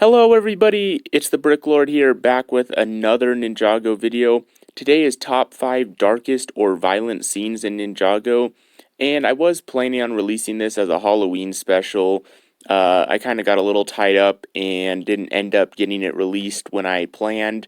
Hello everybody, it's the Brick Lord here, back with another Ninjago video. Today is top 5 darkest or violent scenes in Ninjago, and I was planning on releasing this as a Halloween special. I kind of got a little tied up and didn't end up getting it released when I planned.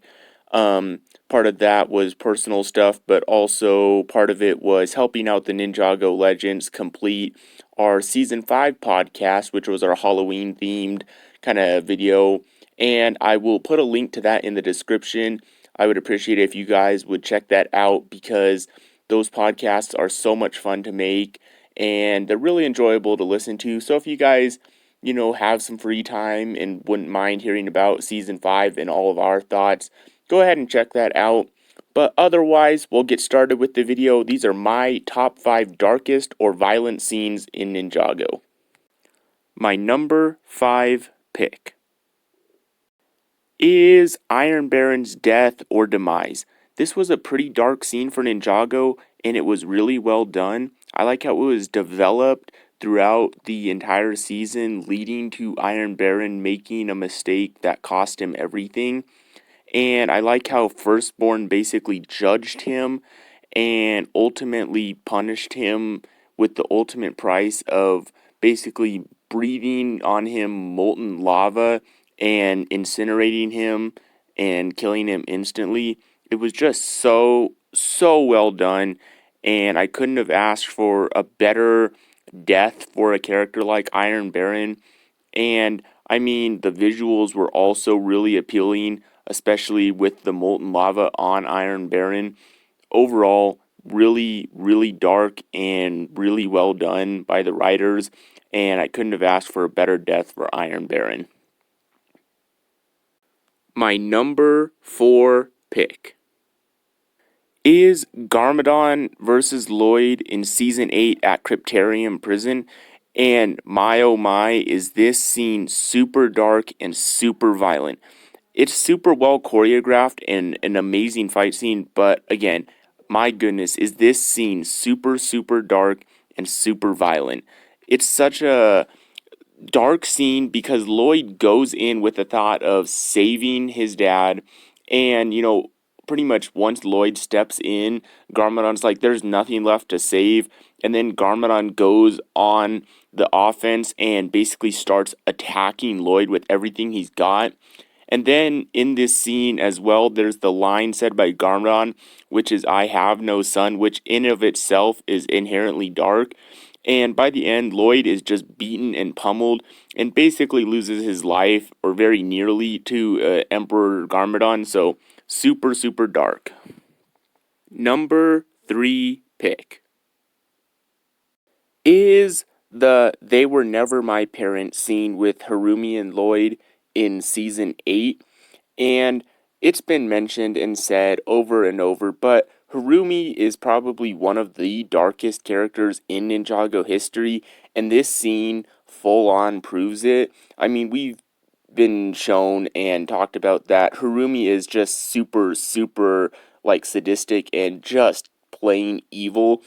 Part of that was personal stuff, but also part of it was helping out the Ninjago Legends complete our Season 5 podcast, which was our Halloween themed kind of video, and I will put a link to that in the description. I would appreciate it if you guys would check that out because those podcasts are so much fun to make and they're really enjoyable to listen to. So if you guys, have some free time and wouldn't mind hearing about season 5 and all of our thoughts, go ahead and check that out. But otherwise, we'll get started with the video. These are my top 5 darkest or violent scenes in Ninjago. My number 5 pick is Iron Baron's death or demise. This was a pretty dark scene for Ninjago, and it was really well done. I like how it was developed throughout the entire season, leading to Iron Baron making a mistake that cost him everything. And I like how Firstborn basically judged him and ultimately punished him with the ultimate price of basically breathing on him molten lava and incinerating him and killing him instantly. It was just so well done, and I couldn't have asked for a better death for a character like Iron Baron. And I mean, the visuals were also really appealing, especially with the molten lava on Iron Baron. Overall, really dark and really well done by the writers, and I couldn't have asked for a better death for Iron Baron. My number 4 pick is Garmadon versus Lloyd in Season 8 at Cryptarium Prison. And my oh my, is this scene super dark and super violent. It's super well choreographed and an amazing fight scene, but again, my goodness, is this scene super dark and super violent. It's such a dark scene because Lloyd goes in with the thought of saving his dad, and pretty much once Lloyd steps in, Garmadon's like, there's nothing left to save, and then Garmadon goes on the offense and basically starts attacking Lloyd with everything he's got. And then in this scene as well, there's the line said by Garmadon, which is, "I have no son," which in of itself is inherently dark. And by the end, Lloyd is just beaten and pummeled and basically loses his life, or very nearly, to Emperor Garmadon. So super dark. Number 3 pick is the "They Were Never My Parents" scene with Harumi and Lloyd in Season 8. And it's been mentioned and said over and over, but Harumi is probably one of the darkest characters in Ninjago history, and this scene full on proves it. I mean, we've been shown and talked about that Harumi is just super like sadistic and just plain evil.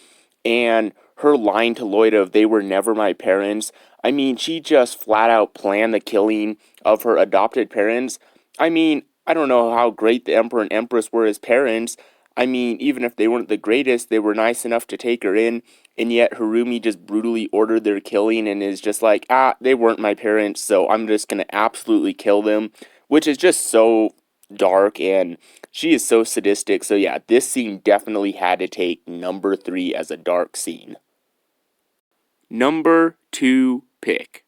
And her line to Lloyd of "They were never my parents," I mean, she just flat out planned the killing of her adopted parents. I mean, I don't know how great the Emperor and Empress were as parents. I mean, even if they weren't the greatest, they were nice enough to take her in, and yet Harumi just brutally ordered their killing and is just like, they weren't my parents, so I'm just gonna absolutely kill them, which is just so dark, and she is so sadistic. So yeah, this scene definitely had to take number 3 as a dark scene. Number 2 pick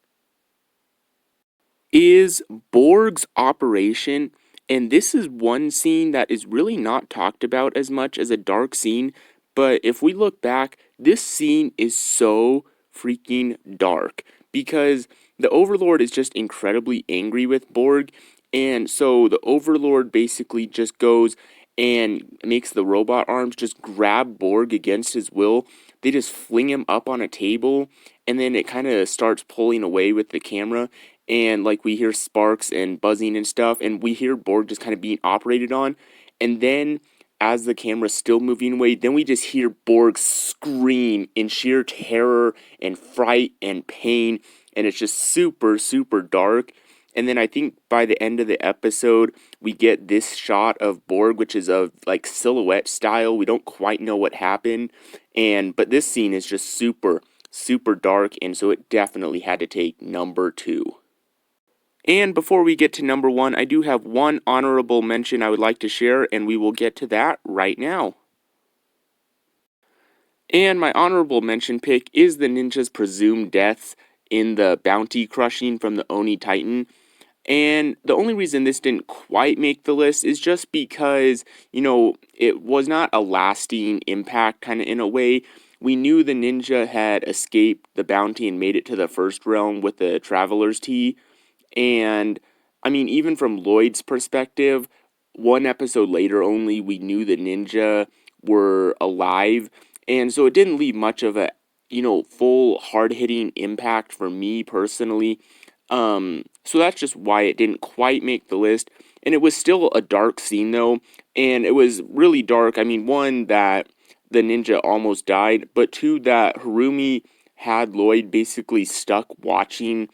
is Borg's operation, and this is one scene that is really not talked about as much as a dark scene, but if we look back, this scene is so freaking dark because the Overlord is just incredibly angry with Borg, and so the Overlord basically just goes and makes the robot arms just grab Borg against his will. They just fling him up on a table, and then it kind of starts pulling away with the camera, and like we hear sparks and buzzing and stuff, and we hear Borg just kind of being operated on, and then as the camera's still moving away, then we just hear Borg scream in sheer terror and fright and pain, and it's just super dark. And then I think by the end of the episode, we get this shot of Borg, which is of like silhouette style. We don't quite know what happened. But this scene is just super dark, and so it definitely had to take number 2. And before we get to number 1, I do have one honorable mention I would like to share, and we will get to that right now. And my honorable mention pick is the ninja's presumed deaths in the bounty crushing from the Oni Titan. And the only reason this didn't quite make the list is just because, it was not a lasting impact kind of in a way. We knew the ninja had escaped the bounty and made it to the first realm with the Traveler's Tea. And, I mean, even from Lloyd's perspective, one episode later only, we knew the ninja were alive. And so it didn't leave much of a, full hard-hitting impact for me personally. So that's just why it didn't quite make the list. And it was still a dark scene though, and it was really dark. I mean, one, that the ninja almost died, but two, that Harumi had Lloyd basically stuck watching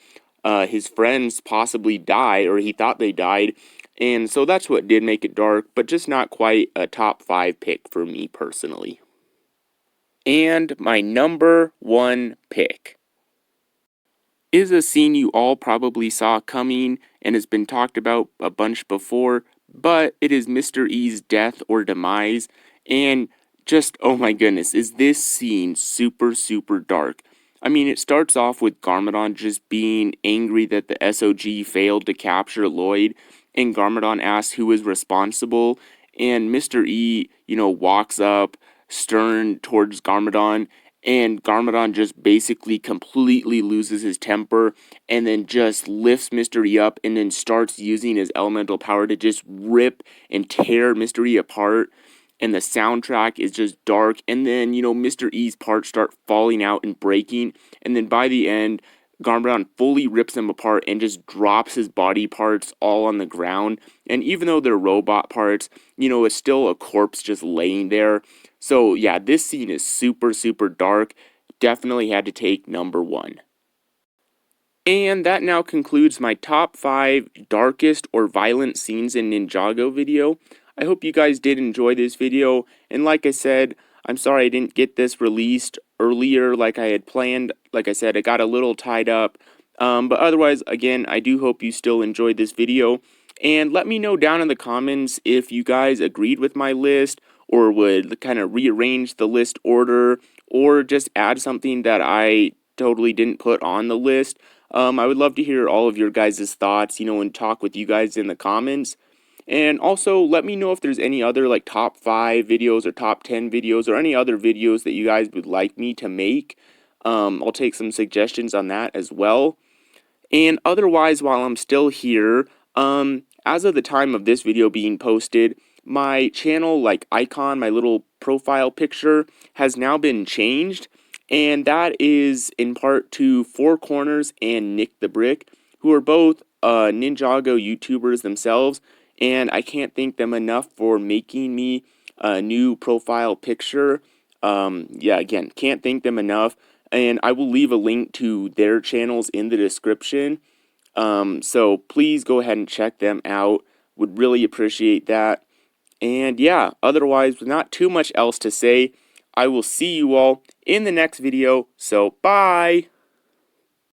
his friends possibly die, or he thought they died. And so that's what did make it dark, but just not quite a top 5 pick for me personally. And my number 1 pick is a scene you all probably saw coming and has been talked about a bunch before, but it is Mr. E's death or demise. And just, oh my goodness, is this scene super dark. I mean, it starts off with Garmadon just being angry that the SOG failed to capture Lloyd, and Garmadon asks who is responsible, and Mr. E, walks up stern towards Garmadon, and Garmadon just basically completely loses his temper and then just lifts Mr. E up and then starts using his elemental power to just rip and tear Mr. E apart. And the soundtrack is just dark. And then, Mr. E's parts start falling out and breaking. And then by the end, Garmadon fully rips them apart and just drops his body parts all on the ground. And even though they're robot parts, it's still a corpse just laying there. So yeah, this scene is super dark. Definitely had to take number 1. And that now concludes my top 5 darkest or violent scenes in Ninjago video. I hope you guys did enjoy this video, and like I said, I'm sorry I didn't get this released earlier like I had planned. Like I said, I got a little tied up, but otherwise, again, I do hope you still enjoyed this video, and let me know down in the comments if you guys agreed with my list, or would kind of rearrange the list order, or just add something that I totally didn't put on the list. I would love to hear all of your guys' thoughts, and talk with you guys in the comments. And also, let me know if there's any other like top 5 videos or top 10 videos or any other videos that you guys would like me to make. I'll take some suggestions on that as well. And otherwise, while I'm still here, as of the time of this video being posted, my channel icon, my little profile picture, has now been changed. And that is in part to Four Corners and Nick the Brick, who are both Ninjago YouTubers themselves. And I can't thank them enough for making me a new profile picture. Again, can't thank them enough. And I will leave a link to their channels in the description. So please go ahead and check them out. Would really appreciate that. And yeah, otherwise, with not too much else to say, I will see you all in the next video. So bye!